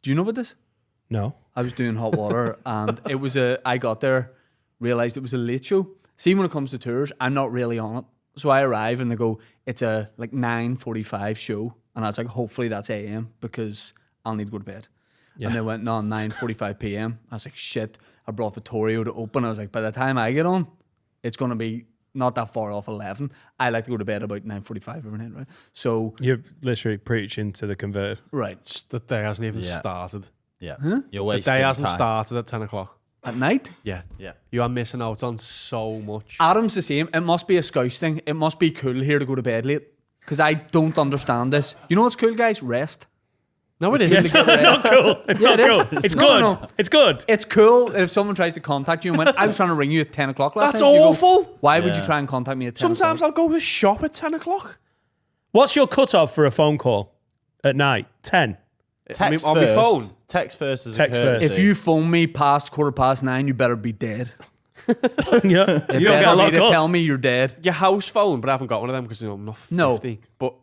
Do you know about this? No. I was doing hot water and I got there, realised it was a late show. See, when it comes to tours, I'm not really on it. So I arrive and they go, it's a like 9:45 show. And I was like, hopefully that's AM because I'll need to go to bed. Yeah. And they went, no, 9:45 PM. I was like, shit. I brought Vittorio to open. I was like, by the time I get on, it's going to be not that far off 11. I like to go to bed about 9:45 every night, right? So you're literally preaching to the converted. Right. The day hasn't even started. Yeah. Huh? You're the wasting day hasn't time. started at 10 o'clock. At night? Yeah. Yeah. You are missing out on so much. Adam's the same. It must be a Scouse thing. It must be cool here to go to bed late. Because I don't understand this. You know what's cool, guys? Rest. No, it isn't. isn't. It's not cool. It's not cool. It's good. No. It's good. It's cool if someone tries to contact you and went, I was trying to ring you at 10 o'clock last That's night. awful. Go, why would you try and contact me at 10 Sometimes o'clock? I'll go to shop at 10 o'clock. What's your cutoff for a phone call at night? 10. Text on first. my phone. Text first as Text a courtesy. If you phone me past 9:15, you better be dead. Yeah. If You don't get a lot of to calls. tell me you're dead. Your house phone, but I haven't got one of them because I'm not 50. No. But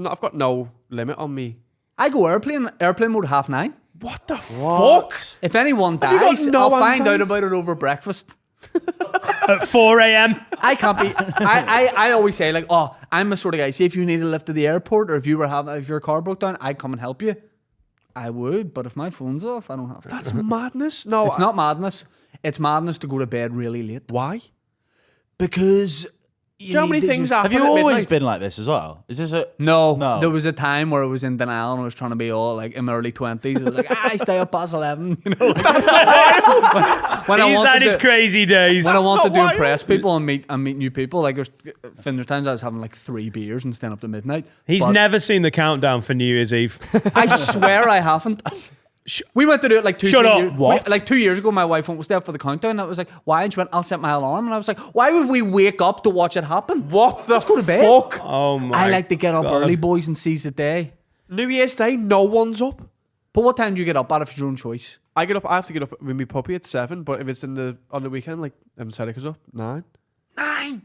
I've got no limit on me. I go airplane mode 9:30. What the fuck? If anyone you got dies, no I'll find anxiety? out about it over breakfast. At 4 a.m. I can't be. I always say like, oh, I'm the sort of guy. See, if you need a lift to the airport, or if your car broke down, I'd come and help you. I would, but if my phone's off, I don't have to. That's madness. No, It's not madness. It's madness to go to bed really late. Why? Because Do you know how many things happen Have you at always midnight? been like this as well? Is this a... No, there was a time where I was in denial and I was trying to be all like in my early 20s. I was like, I stay up past 11. You know, when I He's wanted had his to- crazy days. When I wanted not to wild. impress people and meet new people, like there's times I was having like 3 beers and staying up to midnight. He's But never seen the countdown for New Year's Eve. I swear I haven't. We went to do it like 2 Shut up. years. What? Like 2 years ago, my wife went, we'll stay up for the countdown. And I was like, why? And she went, I'll set my alarm. And I was like, why would we wake up to watch it happen? What the go to bed. fuck? Oh my I like to get up God. early, boys, and seize the day. New Year's Day, no one's up. But what time do you get up at if it's your own choice? I have to get up with my puppy at 7, but if it's on the weekend, like Evan said, it goes up 9. 9.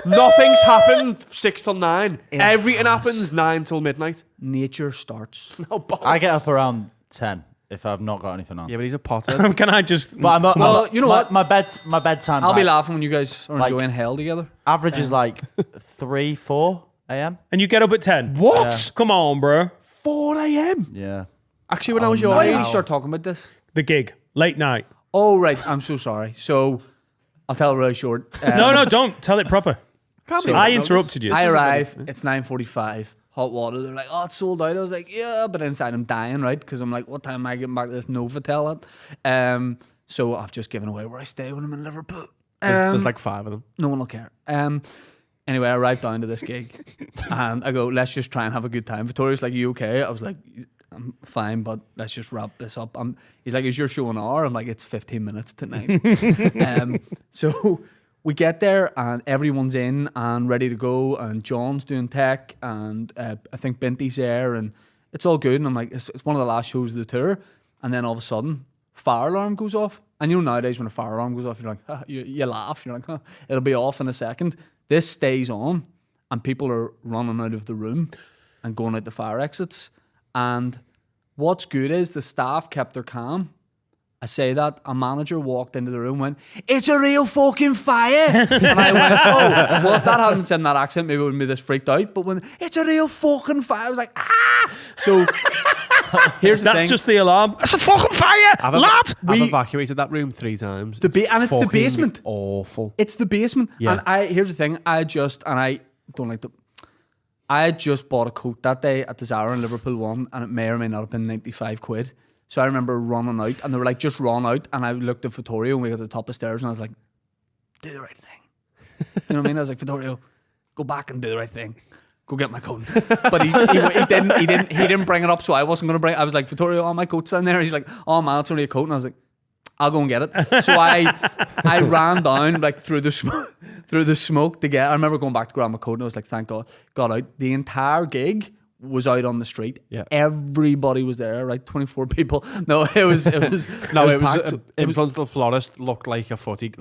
Nothing's happened 6 till 9. It Everything has. happens 9 till midnight. Nature starts. No bollocks. I get up around 10 if I've not got anything on. Yeah, but he's a potter. Can I just... But Well, you know what? My bedtime. I'll be laughing when you guys are Like- enjoying hell together. Average is like 3, 4 a.m. And you get up at 10? What? Yeah. Come on, bro. 4 a.m. Yeah. Actually, when I was your Why age, did we start talking about this? The gig. Late night. Oh, right. I'm so sorry. So I'll tell it really short. No, don't. Tell it proper. Can't believe I I interrupted you. I arrive. It's 9:45. Hot water. They're like, oh, it's sold out. I was like, yeah, but inside I'm dying, right? Because I'm like, what time am I getting back to this Novotel at? So I've just given away where I stay when I'm in Liverpool. There's like 5 of them. No one will care. Anyway, I arrived down to this gig and I go, let's just try and have a good time. Victoria's like, you okay? I was like, I'm fine, but let's just wrap this up. He's like, is your show an hour? I'm like, it's 15 minutes tonight. So we get there and everyone's in and ready to go and John's doing tech and I think Binty's there and it's all good. And I'm like, it's one of the last shows of the tour. And then all of a sudden, fire alarm goes off. And you know nowadays when a fire alarm goes off, you're like, you laugh. You're like, it'll be off in a second. This stays on and people are running out of the room and going out the fire exits. And what's good is the staff kept their calm. I say that a manager walked into the room and went, it's a real fucking fire. And I went, oh, well, if that hadn't said in that accent, maybe I wouldn't be this freaked out. But when it's a real fucking fire, I was like, ah. So here's the That's thing. just the alarm. It's a fucking fire, lad. I've evacuated that room 3 times. And it's the fucking basement. Awful. It's the basement. Yeah. And here's the thing. I don't like the... I had just bought a coat that day at the Zara in Liverpool 1 and it may or may not have been 95 quid. So I remember running out and they were like, just run out. And I looked at Vittorio and we got to the top of the stairs and I was like, do the right thing. You know what I mean? I was like, Vittorio, go back and do the right thing. Go get my coat. But he didn't bring it up, so I wasn't going to bring it. I was like, Vittorio, oh, my coat's in there. He's like, oh man, it's only a coat. And I was like, I'll go and get it. So I ran down like through the smoke to get. I remember going back to grab my coat and I was like, thank God, got out. The entire gig was out on the street. Yeah. Everybody was there, right? 24 people. No, it was No, it was packed. Influential Florist looked like a footy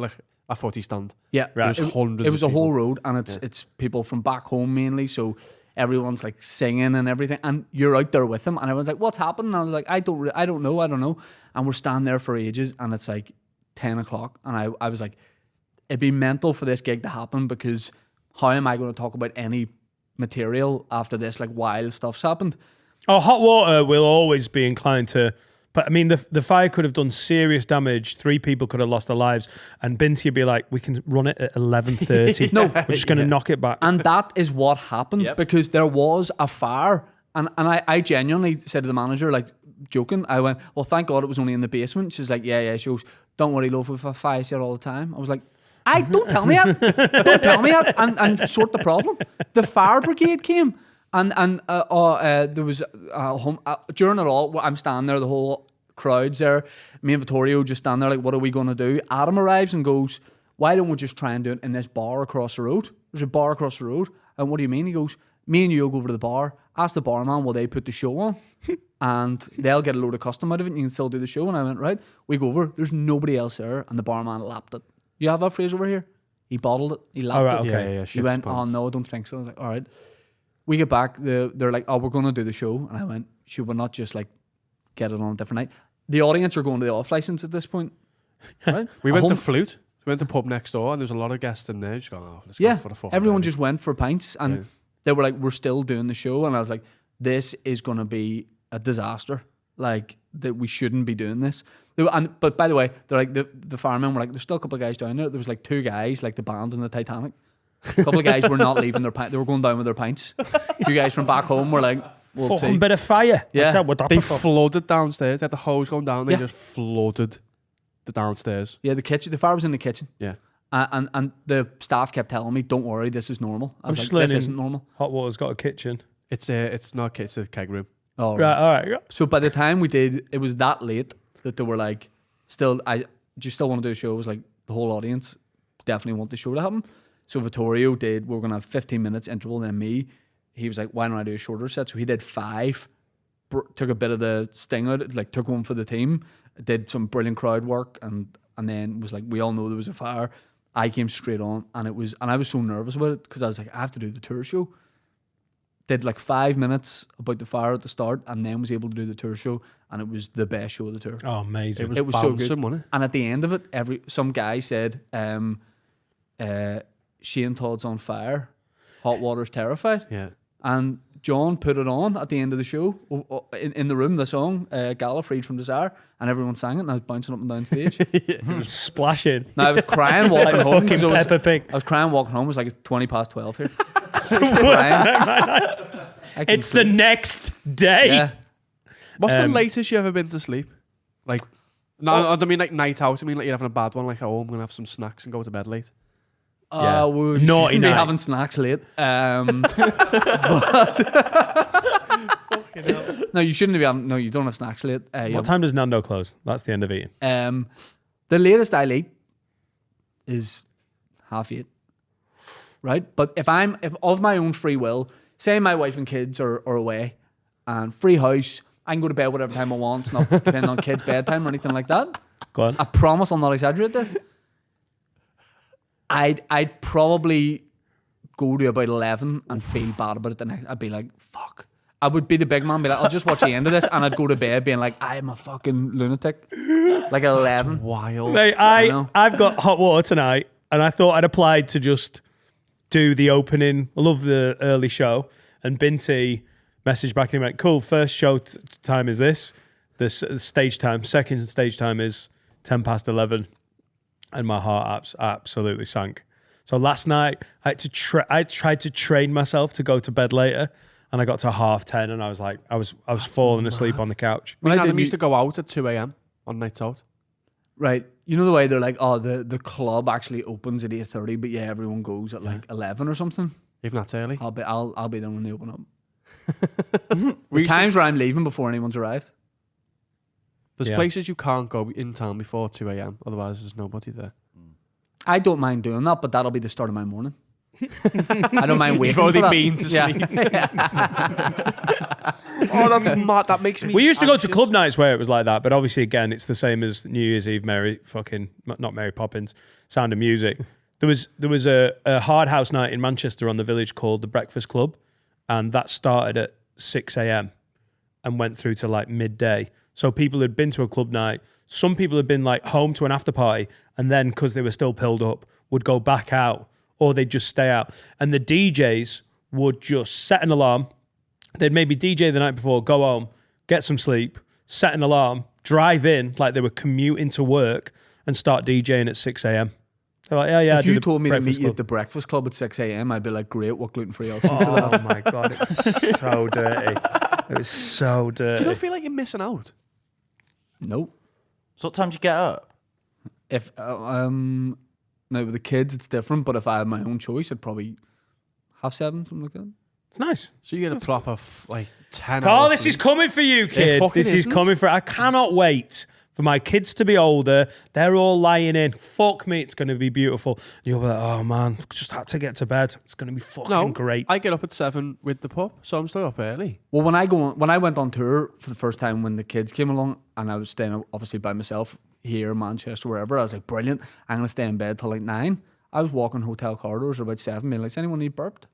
stand. Yeah, Right. There was hundreds. It was of a whole people. road, and it's people from back home mainly. So everyone's like singing and everything, and you're out there with them, and everyone's like, "What's happening?" And I was like, "I don't know," and we're standing there for ages, and it's like 10 o'clock, and I was like, it'd be mental for this gig to happen, because how am I going to talk about any material after this, like, wild stuff's happened? Oh, hot water will always be inclined to. But I mean, the fire could have done serious damage. 3 people could have lost their lives, and Binti would be like, "We can run it at 11:30. No, we're just going to knock it back." And that is what happened, because there was a fire, and I genuinely said to the manager, like, joking, I went, "Well, thank God it was only in the basement." She's like, "Yeah." She goes, "Don't worry, love, we've had fires here all the time." I was like, don't tell me that. Don't tell me that, and sort the problem. The fire brigade came. And there was during it all, I'm standing there, the whole crowd's there. Me and Vittorio just stand there like, what are we going to do? Adam arrives and goes, "Why don't we just try and do it in this bar across the road? There's a bar across the road." And "What do you mean?" He goes, "Me and you'll go over to the bar, ask the barman, will they put the show on? And they'll get a load of custom out of it, and you can still do the show." And I went, right. We go over, there's nobody else there, and the barman lapped it. "You have that phrase over here?" He bottled it, he lapped it. Okay. Yeah. He went, "Oh no, I don't think so." I was like, all right. We get back, they're like, "Oh, we're going to do the show." And I went, "Should we not just like get it on a different night?" The audience are going to the off license at this point. Right? We went to Flute. We went to pub next door, and there was a lot of guests in there just going, "Oh, let's go for the fucking everyone party." just went for pints, and they were like, "We're still doing the show." And I was like, "This is going to be a disaster. Like, that we shouldn't be doing this." But by the way, they're like, the firemen were like, "There's still a couple of guys down there." There was like 2 guys, like the band in the Titanic. A couple of guys were not leaving their pints. They were going down with their pints. 2 guys from back home were like, "We'll Fucking see." bit of fire. Yeah. That's what that They was for. flooded downstairs. They had the hose going down. They Yeah. just flooded the downstairs. Yeah, the kitchen. The fire was in the kitchen. Yeah. And the staff kept telling me, "Don't worry, this is normal." I was just like, "This learning- isn't normal." Hot water's got a kitchen. It's not it's a keg room. Oh, Right, all right. Yeah. So by the time we did, it was that late that they were like, "Do you still want to do a show?" It was like, the whole audience definitely want the show to happen. So Vittorio did, we're going to have 15 minutes interval, then me. He was like, "Why don't I do a shorter set?" So he did 5, took a bit of the sting out, like took one for the team, did some brilliant crowd work, and then was like, "We all know there was a fire." I came straight on, and I was so nervous about it, because I was like, I have to do the tour show. Did like 5 minutes about the fire at the start, and then was able to do the tour show, and it was the best show of the tour. Oh, amazing. It was so good. bouncing, wasn't it? And at the end of it, some guy said, "Shane Todd's on fire, Hot Water's terrified." Yeah. And John put it on at the end of the show, in the room, the song Gala, Freed from Desire, and everyone sang it, and I was bouncing up and down stage. Splashing. Now I was crying walking Like home. fucking 'cause Peppa Pig. I was crying walking home. It was like, it's 20 past 12 here. It's the worst night, man. It's the next day. Yeah. What's the latest you ever been to sleep? Like, no, I don't mean like night out. I mean like you're having a bad one. Like, "Oh, I'm gonna have some snacks and go to bed late." Yeah. We Naughty shouldn't be night. having snacks late. No, you shouldn't be having. No, you don't have snacks late. What time does Nando close? That's the end of eating. The latest I'll eat is 8:30. Right? But if of my own free will, say my wife and kids are away, and free house, I can go to bed whatever time I want, not depending on kids' bedtime or anything like that. Go on. I promise I'll not exaggerate this. I'd probably go to about 11 and feel bad about it the next. I'd be like, fuck. I would be the big man, be like, I'll just watch the end of this, and I'd go to bed being like, I'm a fucking lunatic. Like 11. Wild. Mate, know. I've got hot water tonight, and I thought I'd applied to just do the opening. I love the early show. And Binti messaged back and he went, "Cool, first show time is this. The stage time. Second stage time is 10 past 11. And my heart absolutely sank. So last night, I tried to train myself to go to bed later, and I got to 10:30, and I was like, I was falling asleep on the couch. When When I Adam did used to go out at 2 a.m. on nights out. Right. You know the way they're like, oh, the club actually opens at 8:30, but yeah, everyone goes at like 11 or something. Even that's early. I'll be there when they open up. We There's used to- times where I'm leaving before anyone's arrived. There's Yeah. places you can't go in town before 2 a.m. Otherwise, there's nobody there. I don't mind doing that, but that'll be the start of my morning. I don't mind waiting already for that. been to Yeah. Oh, that's mad. That makes me. We used to go to anxious. club nights where it was like that, but obviously, again, it's the same as New Year's Eve, not Mary Poppins, Sound of Music. There was a hard house night in Manchester on the Village called the Breakfast Club, and that started at 6 a.m. and went through to like midday. So people had been to a club night. Some people had been like home to an after party, and then because they were still pilled up, would go back out, or they'd just stay out. And the DJs would just set an alarm. They'd maybe DJ the night before, go home, get some sleep, set an alarm, drive in like they were commuting to work, and start DJing at 6 a.m. They're like, yeah. If you told me to meet you at the Breakfast Club at 6 a.m., I'd be like, great, what gluten-free options are Oh my God, it's so dirty. It was so dirty. Do you not feel like you're missing out? Nope. So what time do you get up? If now with the kids it's different, but if I had my own choice, I'd probably 7:30, something like that. It's nice. So you get a proper like 10 Carl, hours. this is coming for you, kid. fucking This is isn't. coming for. I cannot wait for my kids to be older. They're all lying in. Fuck me, it's going to be beautiful. And you'll be like, oh man, just had to get to bed. It's going to be fucking great. I get up at 7 with the pup, so I'm still up early. Well, when I went on tour for the first time when the kids came along, and I was staying obviously by myself here, Manchester, wherever, I was like, brilliant. I'm gonna stay in bed till like 9. I was walking hotel corridors at about 7, being like, does anyone need burped?